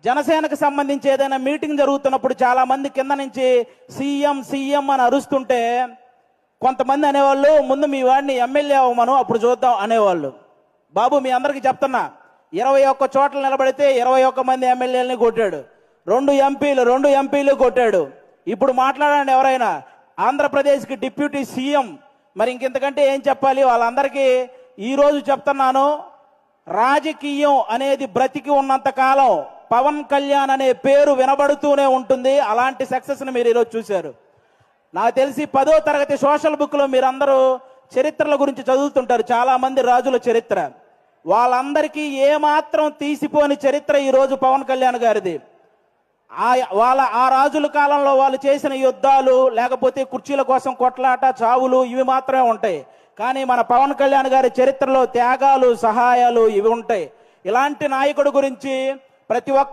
జనసేనకు సంబంధించి ఏదైనా మీటింగ్ జరుగుతున్నప్పుడు చాలా మంది కింద నుంచి సీఎం సీఎం అని అరుస్తుంటే కొంతమంది అనేవాళ్ళు, ముందు మీ వాడిని ఎమ్మెల్యే అవ్వమను అప్పుడు చూద్దాం అనేవాళ్ళు. బాబు మీ అందరికీ చెప్తున్నా, 21 చోట్ల నిలబడితే 21 మంది ఎమ్మెల్యేలని కొట్టాడు, 2 ఎంపీలు కొట్టాడు. ఇప్పుడు మాట్లాడండి ఎవరైనా, ఆంధ్రప్రదేశ్కి డిప్యూటీ సీఎం, మరి ఇంకెంతకంటే ఏం చెప్పాలి వాళ్ళందరికీ. ఈరోజు చెప్తున్నాను, రాజకీయం అనేది బ్రతికి ఉన్నంత కాలం పవన్ కళ్యాణ్ అనే పేరు వినబడుతూనే ఉంటుంది. అలాంటి సక్సెస్ని మీరు ఈరోజు చూశారు. నాకు తెలిసి 10వ తరగతి సోషల్ బుక్లో మీరందరూ చరిత్రల గురించి చదువుతుంటారు, చాలా మంది రాజుల చరిత్ర. వాళ్ళందరికీ ఏమాత్రం తీసిపోని చరిత్ర ఈరోజు పవన్ కళ్యాణ్ గారిది. ఆ రాజుల కాలంలో వాళ్ళు చేసిన యుద్ధాలు, లేకపోతే కుర్చీల కోసం కొట్లాట, చావులు ఇవి మాత్రమే ఉంటాయి. కానీ మన పవన్ కళ్యాణ్ గారి చరిత్రలో త్యాగాలు, సహాయాలు ఇవి ఉంటాయి. ఇలాంటి నాయకుడి గురించి ప్రతి ఒక్క